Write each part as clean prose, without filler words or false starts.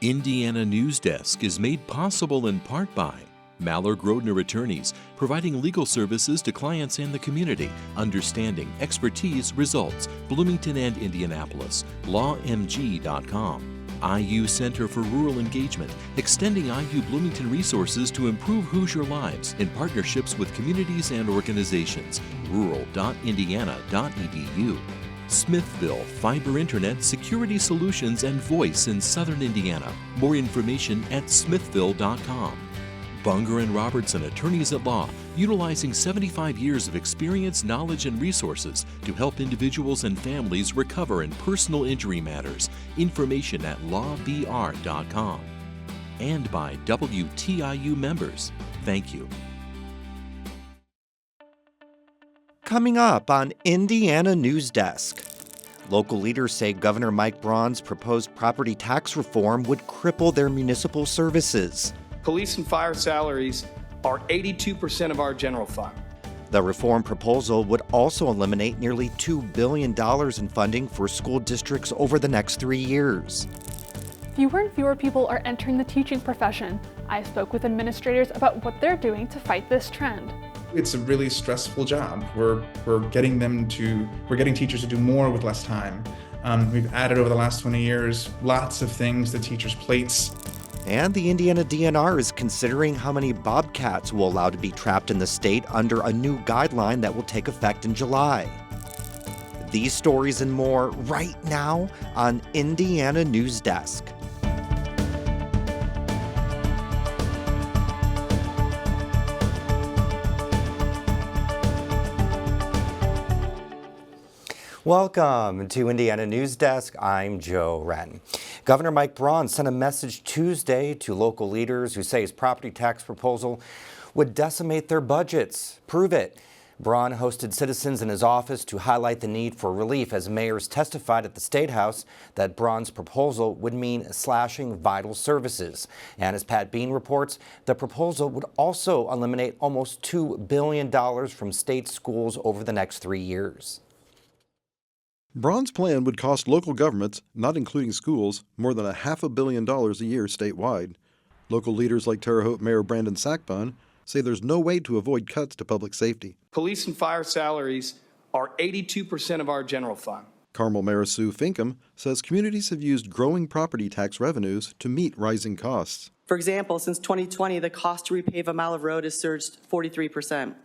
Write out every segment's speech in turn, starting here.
Indiana Newsdesk is made possible in part by Maller-Grodner Attorneys, providing legal services to clients and the community. Understanding, expertise, results. Bloomington and Indianapolis. LawMG.com. IU Center for Rural Engagement, extending IU Bloomington resources to improve Hoosier lives in partnerships with communities and organizations. Rural.indiana.edu. Smithville Fiber Internet Security Solutions and Voice in Southern Indiana. More information at smithville.com. Bunger and Robertson Attorneys at Law, utilizing 75 years of experience, knowledge, and resources to help individuals and families recover in personal injury matters. Information at lawbr.com. And by WTIU members. Thank you. Coming up on Indiana Newsdesk. Local leaders say Governor Mike Braun's proposed property tax reform would cripple their municipal services. Police and fire salaries are 82% of our general fund. The reform proposal would also eliminate nearly $2 billion in funding for school districts over the next 3 years. Fewer and fewer people are entering the teaching profession. I spoke with administrators about what they're doing to fight this trend. It's a really stressful job. We're getting teachers to do more with less time. We've added over the last 20 years lots of things to teachers' plates. And the Indiana DNR is considering how many bobcats will allow to be trapped in the state under a new guideline that will take effect in July. These stories and more right now on Indiana Newsdesk. Welcome to Indiana Newsdesk. I'm Joe Wren. Governor Mike Braun sent a message Tuesday to local leaders who say his property tax proposal would decimate their budgets. Prove it. Braun hosted citizens in his office to highlight the need for relief as mayors testified at the State House that Braun's proposal would mean slashing vital services. And as Pat Bean reports, the proposal would also eliminate almost $2 billion from state schools over the next 3 years. Braun's plan would cost local governments, not including schools, more than $500 million a year statewide. Local leaders like Terre Haute Mayor Brandon Sackbun say there's no way to avoid cuts to public safety. Police and fire salaries are 82% of our general fund. Carmel Mayor Sue Finkham says communities have used growing property tax revenues to meet rising costs. For example, since 2020, the cost to repave a mile of road has surged 43%,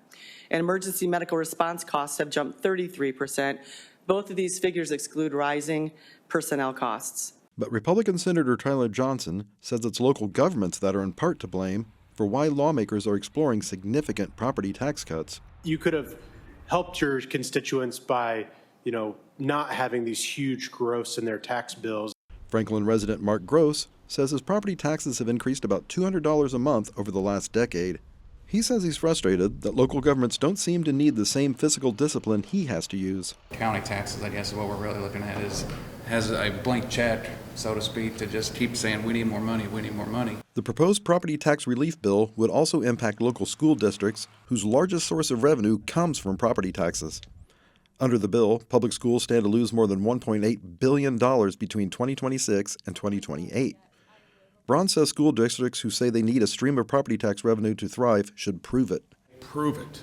and emergency medical response costs have jumped 33%. Both of these figures exclude rising personnel costs. But Republican Senator Tyler Johnson says it's local governments that are in part to blame for why lawmakers are exploring significant property tax cuts. You could have helped your constituents by, not having these huge growths in their tax bills. Franklin resident Mark Gross says his property taxes have increased about $200 a month over the last decade. He says he's frustrated that local governments don't seem to need the same fiscal discipline he has to use. County taxes, I guess, is what we're really looking at, has a blank check, so to speak, to just keep saying we need more money, we need more money. The proposed property tax relief bill would also impact local school districts whose largest source of revenue comes from property taxes. Under the bill, public schools stand to lose more than $1.8 billion between 2026 and 2028. Braun says school districts who say they need a stream of property tax revenue to thrive should prove it. Prove it.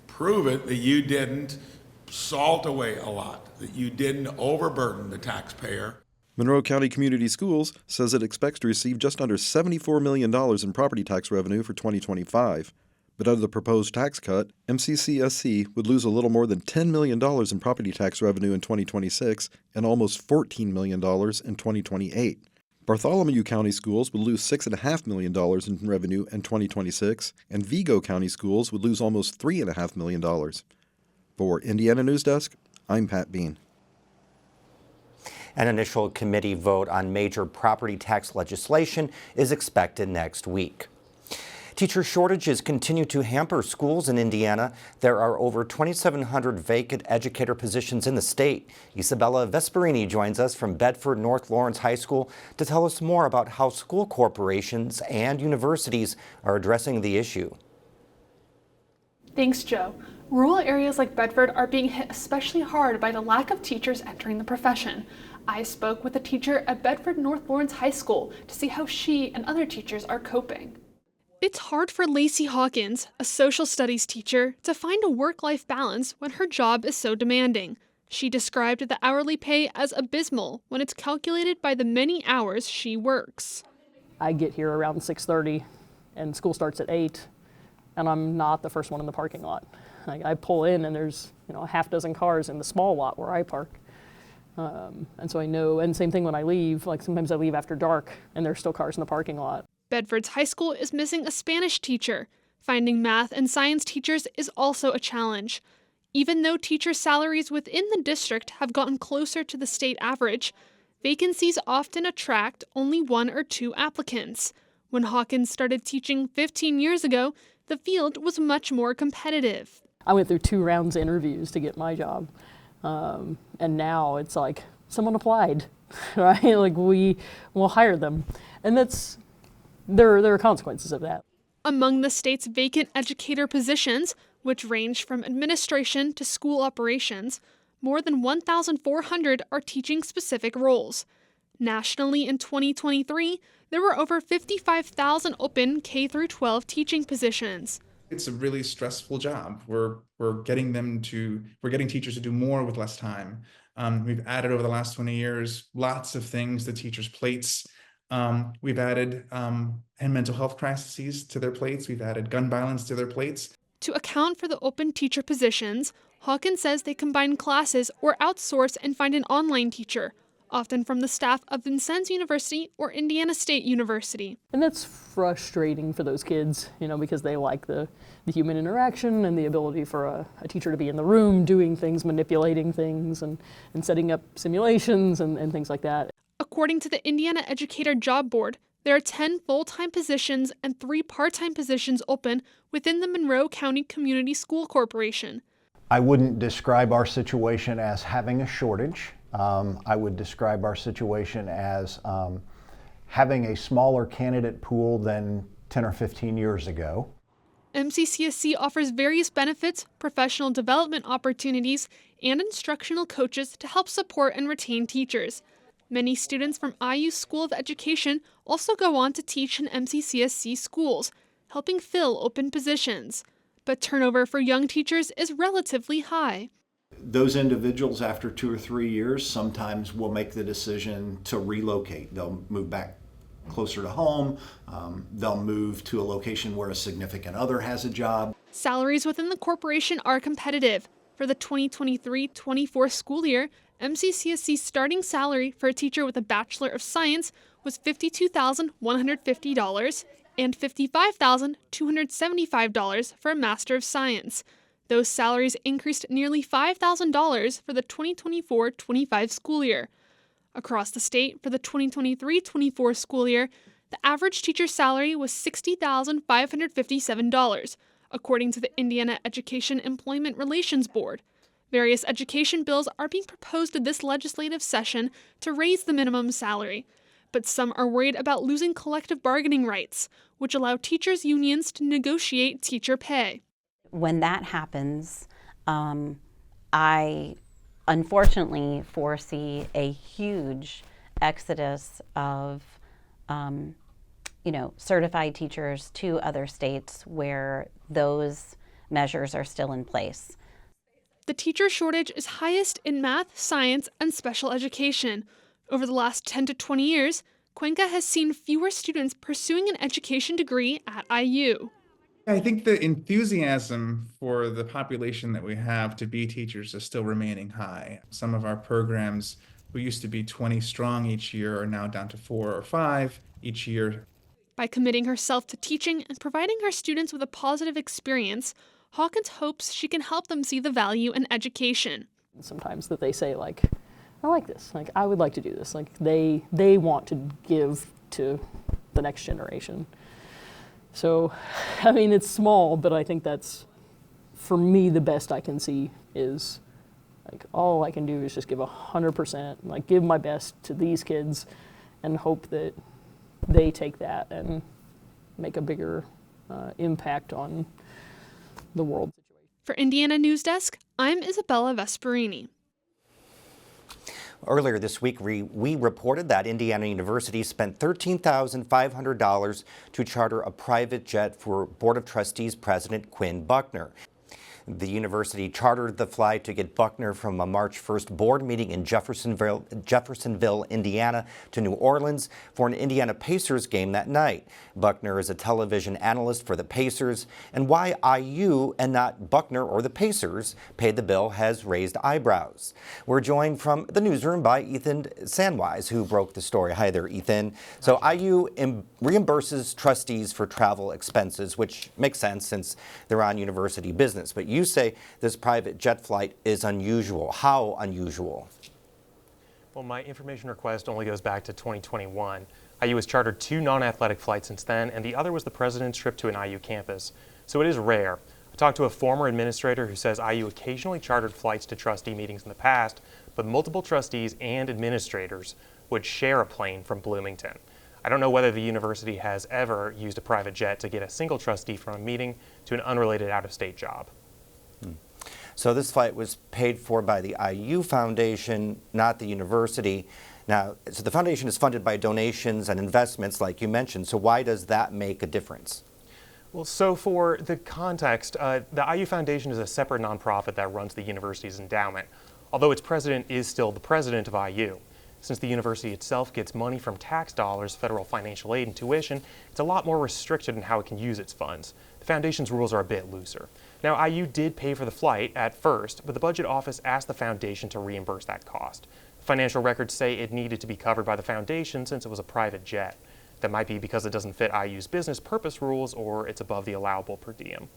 Prove it that you didn't salt away a lot, that you didn't overburden the taxpayer. Monroe County Community Schools says it expects to receive just under $74 million in property tax revenue for 2025. But under the proposed tax cut, MCCSC would lose a little more than $10 million in property tax revenue in 2026 and almost $14 million in 2028. Bartholomew County Schools would lose $6.5 million in revenue in 2026, and Vigo County Schools would lose almost $3.5 million. For Indiana Newsdesk, I'm Pat Bean. An initial committee vote on major property tax legislation is expected next week. Teacher shortages continue to hamper schools in Indiana. There are over 2,700 vacant educator positions in the state. Isabella Vesperini joins us from Bedford North Lawrence High School to tell us more about how school corporations and universities are addressing the issue. Thanks, Joe. Rural areas like Bedford are being hit especially hard by the lack of teachers entering the profession. I spoke with a teacher at Bedford North Lawrence High School to see how she and other teachers are coping. It's hard for Lacey Hawkins, a social studies teacher, to find a work-life balance when her job is so demanding. She described the hourly pay as abysmal when it's calculated by the many hours she works. I get here around 6:30 and school starts at 8, and I'm not the first one in the parking lot. Like, I pull in and there's a half dozen cars in the small lot where I park. And so I know, and same thing when I leave, like sometimes I leave after dark and there's still cars in the parking lot. Bedford's high school is missing a Spanish teacher. Finding math and science teachers is also a challenge. Even though teacher salaries within the district have gotten closer to the state average, vacancies often attract only 1 or 2 applicants. When Hawkins started teaching 15 years ago, the field was much more competitive. I went through 2 rounds of interviews to get my job. And now it's like, someone applied, right? Like, we will hire them. And there are consequences of that. Among the state's vacant educator positions, which range from administration to school operations, more than 1,400 are teaching-specific roles. Nationally in 2023, there were over 55,000 open K-12 teaching positions. It's a really stressful job. We're getting teachers to do more with less time. We've added over the last 20 years lots of things to teachers' plates. We've added and mental health crises to their plates. We've added gun violence to their plates. To account for the open teacher positions, Hawkins says they combine classes or outsource and find an online teacher, often from the staff of Vincennes University or Indiana State University. And that's frustrating for those kids, because they like the human interaction and the ability for a teacher to be in the room doing things, manipulating things, and setting up simulations and things like that. According to the Indiana Educator Job Board, there are 10 full-time positions and 3 part-time positions open within the Monroe County Community School Corporation. I wouldn't describe our situation as having a shortage. I would describe our situation as having a smaller candidate pool than 10 or 15 years ago. MCCSC offers various benefits, professional development opportunities, and instructional coaches to help support and retain teachers. Many students from IU School of Education also go on to teach in MCCSC schools, helping fill open positions. But turnover for young teachers is relatively high. Those individuals, after 2 or 3 years, sometimes will make the decision to relocate. They'll move back closer to home. They'll move to a location where a significant other has a job. Salaries within the corporation are competitive. For the 2023-24 school year, MCCSC's starting salary for a teacher with a Bachelor of Science was $52,150 and $55,275 for a Master of Science. Those salaries increased nearly $5,000 for the 2024-25 school year. Across the state, for the 2023-24 school year, the average teacher salary was $60,557, according to the Indiana Education Employment Relations Board. Various education bills are being proposed this legislative session to raise the minimum salary, but some are worried about losing collective bargaining rights, which allow teachers' unions to negotiate teacher pay. When that happens, I unfortunately foresee a huge exodus of certified teachers to other states where those measures are still in place. The teacher shortage is highest in math, science, and special education. Over the last 10 to 20 years, Cuenca has seen fewer students pursuing an education degree at IU. I think the enthusiasm for the population that we have to be teachers is still remaining high. Some of our programs, who used to be 20 strong each year, are now down to 4 or 5 each year. By committing herself to teaching and providing her students with a positive experience, Hawkins hopes she can help them see the value in education. Sometimes that they say, like, I like this, like, I would like to do this. Like, they want to give to the next generation. So, I mean, it's small, but I think that's, for me, the best I can see is, like, all I can do is just give 100%, like, give my best to these kids and hope that they take that and make a bigger impact on the world. For Indiana Newsdesk, I'm Isabella Vesperini. Earlier this week, we reported that Indiana University spent $13,500 to charter a private jet for Board of Trustees President Quinn Buckner. The university chartered the flight to get Buckner from a March 1st board meeting in Jeffersonville, Indiana to New Orleans for an Indiana Pacers game that night. Buckner is a television analyst for the Pacers, and why IU and not Buckner or the Pacers paid the bill has raised eyebrows. We're joined from the newsroom by Ethan Sandwise, who broke the story. Hi there, Ethan. So IU reimburses trustees for travel expenses, which makes sense since they're on university business. But you say this private jet flight is unusual. How unusual? Well, my information request only goes back to 2021. IU has chartered 2 non-athletic flights since then, and the other was the president's trip to an IU campus. So it is rare. I talked to a former administrator who says IU occasionally chartered flights to trustee meetings in the past, but multiple trustees and administrators would share a plane from Bloomington. I don't know whether the university has ever used a private jet to get a single trustee from a meeting to an unrelated out-of-state job. So this flight was paid for by the IU Foundation, not the university. Now, so the foundation is funded by donations and investments like you mentioned. So why does that make a difference? Well, so for the context, the IU Foundation is a separate nonprofit that runs the university's endowment, although its president is still the president of IU. Since the university itself gets money from tax dollars, federal financial aid, and tuition, it's a lot more restricted in how it can use its funds. The foundation's rules are a bit looser. Now, IU did pay for the flight at first, but the budget office asked the foundation to reimburse that cost. Financial records say it needed to be covered by the foundation since it was a private jet. That might be because it doesn't fit IU's business purpose rules or it's above the allowable per diem.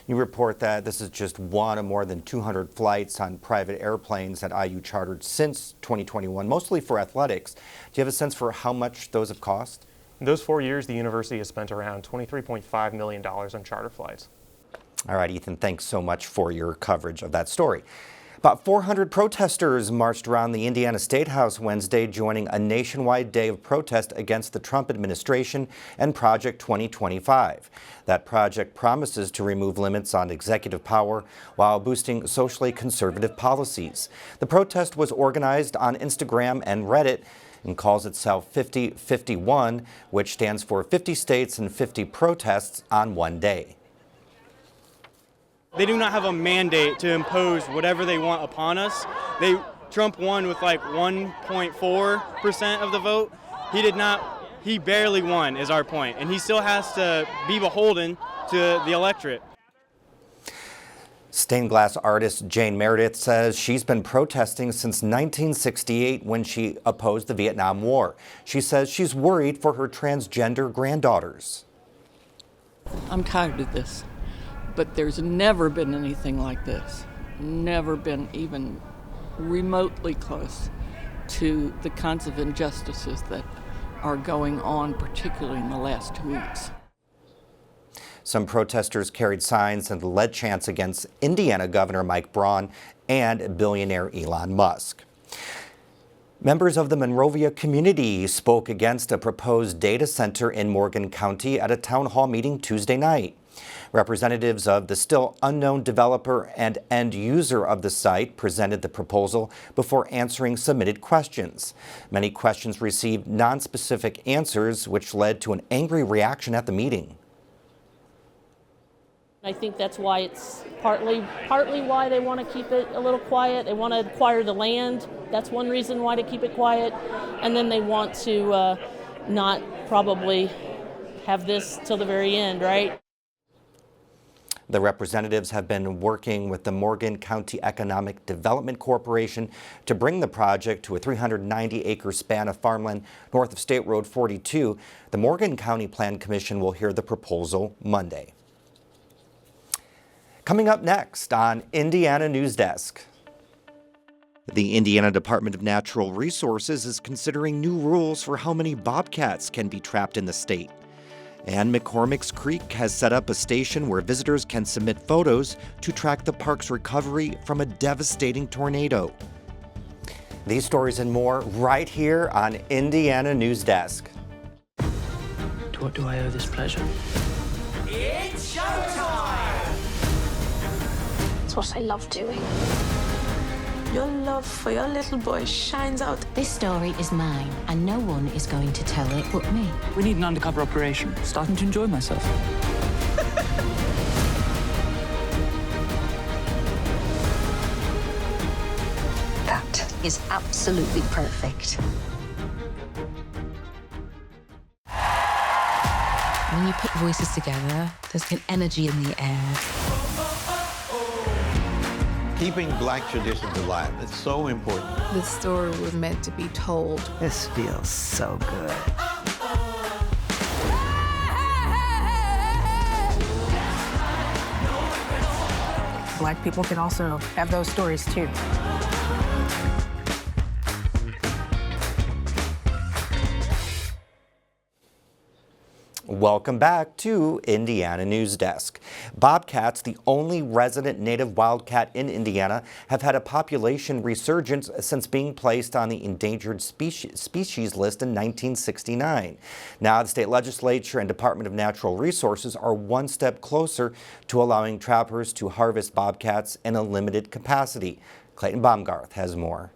You report that this is just one of more than 200 flights on private airplanes that IU chartered since 2021, mostly for athletics. Do you have a sense for how much those have cost? In those 4 years, the university has spent around $23.5 million on charter flights. All right, Ethan, thanks so much for your coverage of that story. About 400 protesters marched around the Indiana State House Wednesday, joining a nationwide day of protest against the Trump administration and Project 2025. That project promises to remove limits on executive power while boosting socially conservative policies. The protest was organized on Instagram and Reddit and calls itself 50-51, which stands for 50 states and 50 protests on one day. They do not have a mandate to impose whatever they want upon us. Trump won with like 1.4% of the vote. He barely won is our point, and he still has to be beholden to the electorate. Stained glass artist Jane Meredith says she's been protesting since 1968 when she opposed the Vietnam War. She says she's worried for her transgender granddaughters. I'm tired of this. But there's never been anything like this. Never been even remotely close to the kinds of injustices that are going on, particularly in the last 2 weeks. Some protesters carried signs and led chants against Indiana Governor Mike Braun and billionaire Elon Musk. Members of the Monrovia community spoke against a proposed data center in Morgan County at a town hall meeting Tuesday night. Representatives of the still unknown developer and end user of the site presented the proposal before answering submitted questions. Many questions received non-specific answers, which led to an angry reaction at the meeting. I think that's why it's partly why they want to keep it a little quiet. They want to acquire the land. That's one reason why to keep it quiet. And then they want to not probably have this till the very end, right? The representatives have been working with the Morgan County Economic Development Corporation to bring the project to a 390-acre span of farmland north of State Road 42. The Morgan County Plan Commission will hear the proposal Monday. Coming up next on Indiana Newsdesk. The Indiana Department of Natural Resources is considering new rules for how many bobcats can be trapped in the state. And McCormick's Creek has set up a station where visitors can submit photos to track the park's recovery from a devastating tornado. These stories and more right here on Indiana Newsdesk. To what do I owe this pleasure? It's showtime! It's what I love doing. Your love for your little boy shines out. This story is mine, and no one is going to tell it but me. We need an undercover operation. Starting to enjoy myself. That is absolutely perfect. When you put voices together, there's an energy in the air. Keeping Black traditions alive, it's so important. This story was meant to be told. This feels so good. Black people can also have those stories too. Welcome back to Indiana Newsdesk. Bobcats, the only resident native wildcat in Indiana, have had a population resurgence since being placed on the endangered species list in 1969. Now the state legislature and Department of Natural Resources are one step closer to allowing trappers to harvest bobcats in a limited capacity. Clayton Baumgarth has more.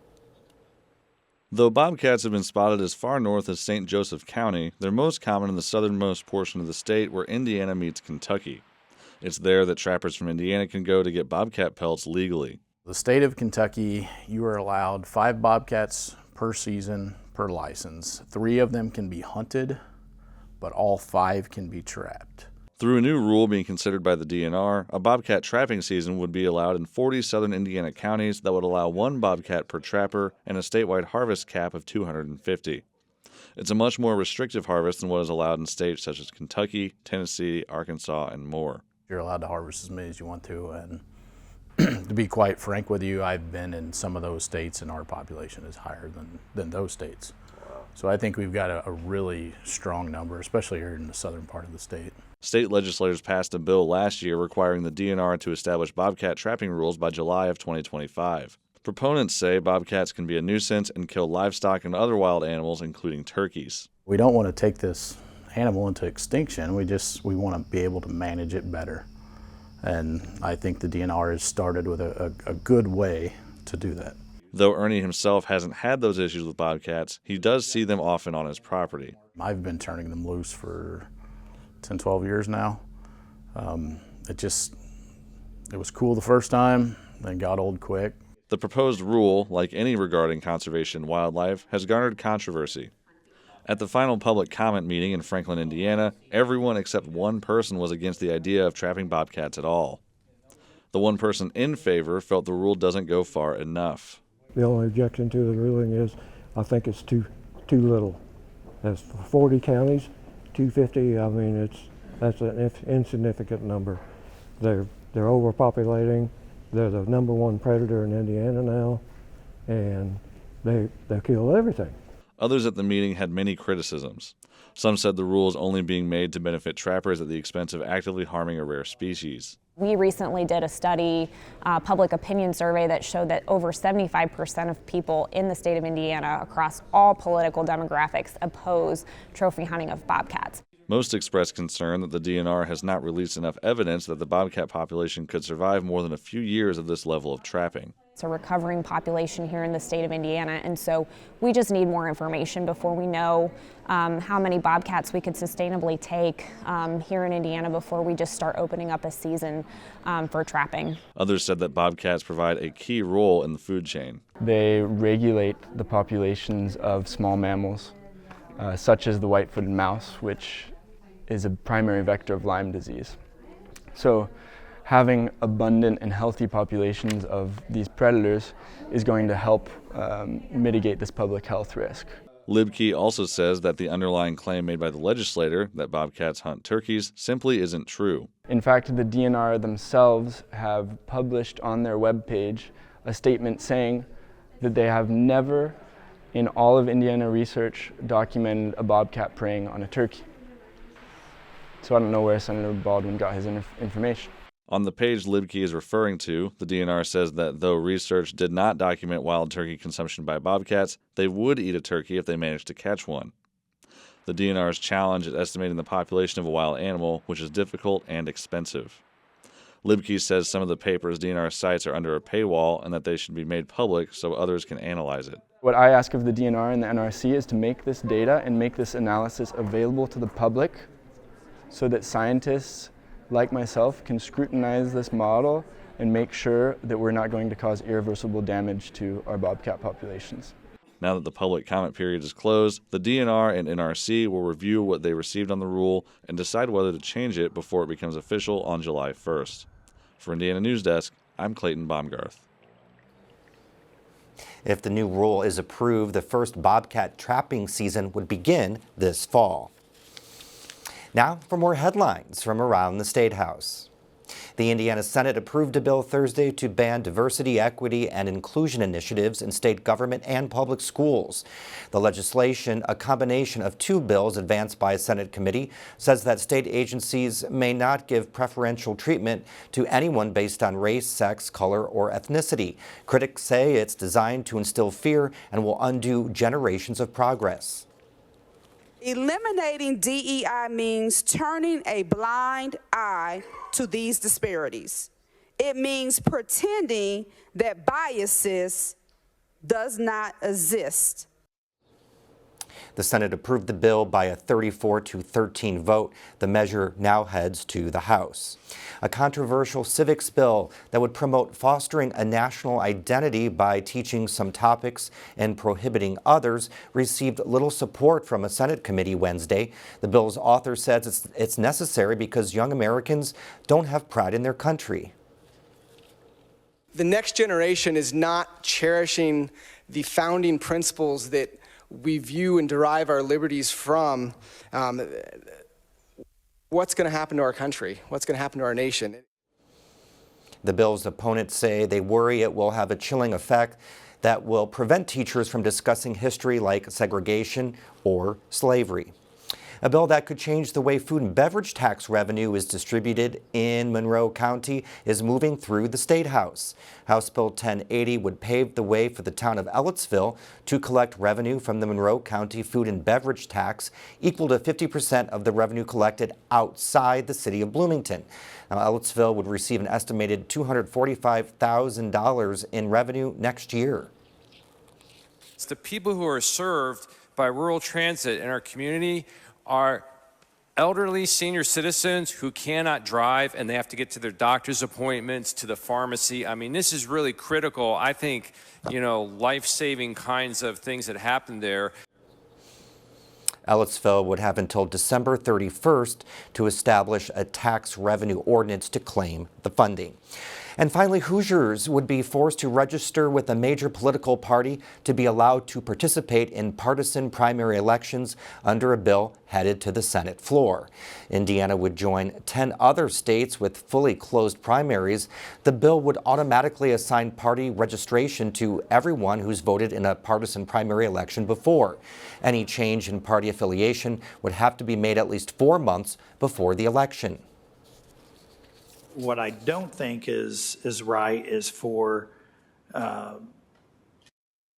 Though bobcats have been spotted as far north as St. Joseph County, they're most common in the southernmost portion of the state where Indiana meets Kentucky. It's there that trappers from Indiana can go to get bobcat pelts legally. The state of Kentucky, you are allowed 5 bobcats per season per license. 3 of them can be hunted, but all 5 can be trapped. Through a new rule being considered by the DNR, a bobcat trapping season would be allowed in 40 southern Indiana counties that would allow 1 bobcat per trapper and a statewide harvest cap of 250. It's a much more restrictive harvest than what is allowed in states such as Kentucky, Tennessee, Arkansas, and more. You're allowed to harvest as many as you want to, and to be quite frank with you, I've been in some of those states and our population is higher than those states. So I think we've got a really strong number, especially here in the southern part of the state. State legislators passed a bill last year requiring the DNR to establish bobcat trapping rules by July of 2025. Proponents say bobcats can be a nuisance and kill livestock and other wild animals, including turkeys. We don't want to take this animal into extinction. We want to be able to manage it better. And I think the DNR has started with a good way to do that. Though Ernie himself hasn't had those issues with bobcats, he does see them often on his property. I've been turning them loose for 10, 12 years now. It was cool the first time, then got old quick. The proposed rule, like any regarding conservation and wildlife, has garnered controversy. At the final public comment meeting in Franklin, Indiana, everyone except one person was against the idea of trapping bobcats at all. The one person in favor felt the rule doesn't go far enough. The only objection to the ruling is I think it's too little. As for 40 counties, 250, I mean, that's an insignificant number. They're overpopulating. They're the #1 predator in Indiana now, and they kill everything. Others at the meeting had many criticisms. Some said the rule is only being made to benefit trappers at the expense of actively harming a rare species. We recently did a study, public opinion survey, that showed that over 75% of people in the state of Indiana across all political demographics oppose trophy hunting of bobcats. Most expressed concern that the DNR has not released enough evidence that the bobcat population could survive more than a few years of this level of trapping. It's a recovering population here in the state of Indiana, and so we just need more information before we know how many bobcats we could sustainably take here in Indiana before we just start opening up a season for trapping. Others said that bobcats provide a key role in the food chain. They regulate the populations of small mammals, such as the white-footed mouse, which is a primary vector of Lyme disease. So having abundant and healthy populations of these predators is going to help mitigate this public health risk. Libke also says that the underlying claim made by the legislator that bobcats hunt turkeys simply isn't true. In fact, the DNR themselves have published on their webpage a statement saying that they have never in all of Indiana research documented a bobcat preying on a turkey. So I don't know where Senator Baldwin got his information. On the page Libke is referring to, the DNR says that though research did not document wild turkey consumption by bobcats, they would eat a turkey if they managed to catch one. The DNR's challenge is estimating the population of a wild animal, which is difficult and expensive. Libke says some of the papers DNR cites are under a paywall and that they should be made public so others can analyze it. What I ask of the DNR and the NRC is to make this data and make this analysis available to the public so that scientists like myself can scrutinize this model and make sure that we're not going to cause irreversible damage to our bobcat populations. Now that the public comment period is closed, the DNR and NRC will review what they received on the rule and decide whether to change it before it becomes official on July 1st. For Indiana Newsdesk, I'm Clayton Baumgarth. If the new rule is approved, the first bobcat trapping season would begin this fall. Now for more headlines from around the State House. The Indiana Senate approved a bill Thursday to ban diversity, equity, and inclusion initiatives in state government and public schools. The legislation, a combination of two bills advanced by a Senate committee, says that state agencies may not give preferential treatment to anyone based on race, sex, color, or ethnicity. Critics say it's designed to instill fear and will undo generations of progress. Eliminating DEI means turning a blind eye to these disparities. It means pretending that biases does not exist. The Senate approved the bill by a 34-13 vote. The measure now heads to the House. A controversial civics bill that would promote fostering a national identity by teaching some topics and prohibiting others received little support from a Senate committee Wednesday. The bill's author says it's necessary because young Americans don't have pride in their country. The next generation is not cherishing the founding principles that we view and derive our liberties from. What's going to happen to our country? What's going to happen to our nation? The bill's opponents say they worry it will have a chilling effect that will prevent teachers from discussing history like segregation or slavery. A bill that could change the way food and beverage tax revenue is distributed in Monroe County is moving through the State House. House Bill 1080 would pave the way for the town of Ellettsville to collect revenue from the Monroe County food and beverage tax equal to 50% of the revenue collected outside the city of Bloomington. Now, Ellettsville would receive an estimated $245,000 in revenue next year. It's the people who are served by rural transit in our community are elderly senior citizens who cannot drive and they have to get to their doctor's appointments, to the pharmacy. I mean, this is really critical. I think, life-saving kinds of things that happen there. Ellettsville would have until December 31st to establish a tax revenue ordinance to claim the funding. And finally, Hoosiers would be forced to register with a major political party to be allowed to participate in partisan primary elections under a bill headed to the Senate floor. Indiana would join 10 other states with fully closed primaries. The bill would automatically assign party registration to everyone who's voted in a partisan primary election before. Any change in party affiliation would have to be made at least 4 months before the election. What I don't think is right is for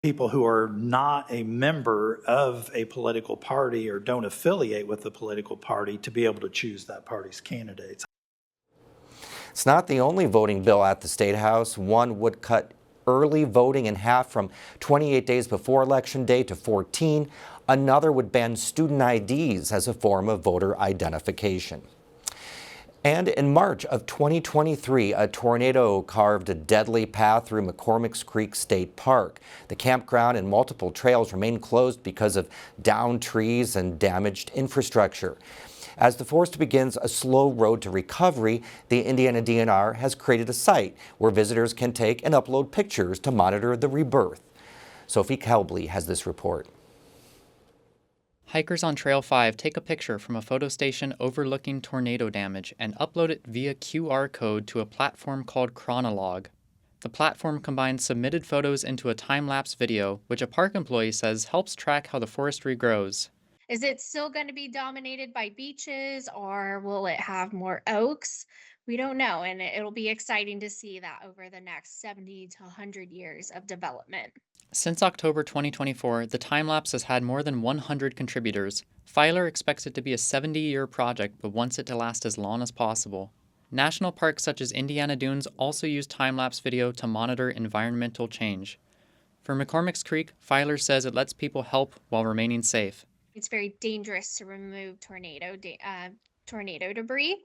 people who are not a member of a political party or don't affiliate with the political party to be able to choose that party's candidates. It's not the only voting bill at the State House. One would cut early voting in half from 28 days before Election Day to 14. Another would ban student IDs as a form of voter identification. And in March of 2023, a tornado carved a deadly path through McCormick's Creek State Park. The campground and multiple trails remain closed because of downed trees and damaged infrastructure. As the forest begins a slow road to recovery, the Indiana DNR has created a site where visitors can take and upload pictures to monitor the rebirth. Sophie Kelbley has this report. Hikers on Trail 5 take a picture from a photo station overlooking tornado damage and upload it via QR code to a platform called Chronolog. The platform combines submitted photos into a time-lapse video, which a park employee says helps track how the forest regrows. Is it still going to be dominated by beeches, or will it have more oaks? We don't know, and it'll be exciting to see that over the next 70 to 100 years of development. Since October 2024, the time-lapse has had more than 100 contributors. Filer expects it to be a 70-year project, but wants it to last as long as possible. National parks such as Indiana Dunes also use time-lapse video to monitor environmental change. For McCormick's Creek, Filer says it lets people help while remaining safe. It's very dangerous to remove tornado debris.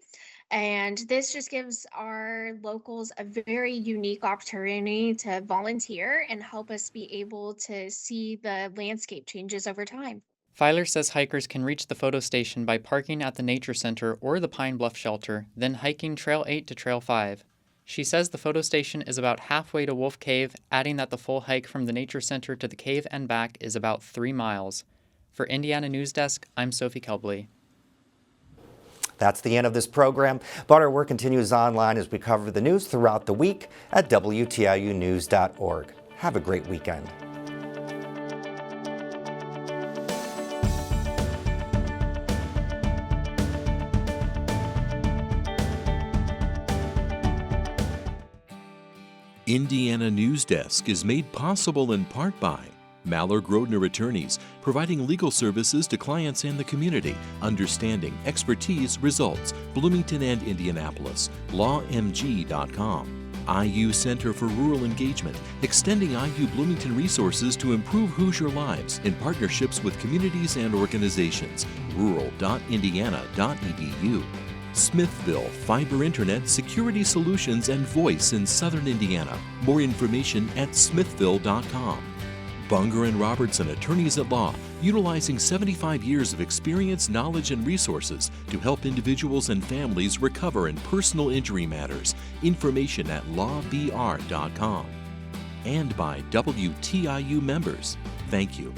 And this just gives our locals a very unique opportunity to volunteer and help us be able to see the landscape changes over time. Filer says hikers can reach the photo station by parking at the Nature Center or the Pine Bluff Shelter, then hiking Trail 8 to Trail 5. She says the photo station is about halfway to Wolf Cave, adding that the full hike from the Nature Center to the cave and back is about 3 miles. For Indiana Newsdesk, I'm Sophie Kelbley. That's the end of this program, but our work continues online as we cover the news throughout the week at WTIUnews.org. Have a great weekend. Indiana Newsdesk is made possible in part by Maller-Grodner Attorneys, providing legal services to clients and the community. Understanding, expertise, results. Bloomington and Indianapolis. LawMG.com. IU Center for Rural Engagement, extending IU Bloomington resources to improve Hoosier lives in partnerships with communities and organizations. Rural.indiana.edu. Smithville Fiber Internet Security Solutions and Voice in Southern Indiana. More information at smithville.com. Bunger and Robertson Attorneys at Law, utilizing 75 years of experience, knowledge, and resources to help individuals and families recover in personal injury matters. Information at lawbr.com. And by WTIU members. Thank you.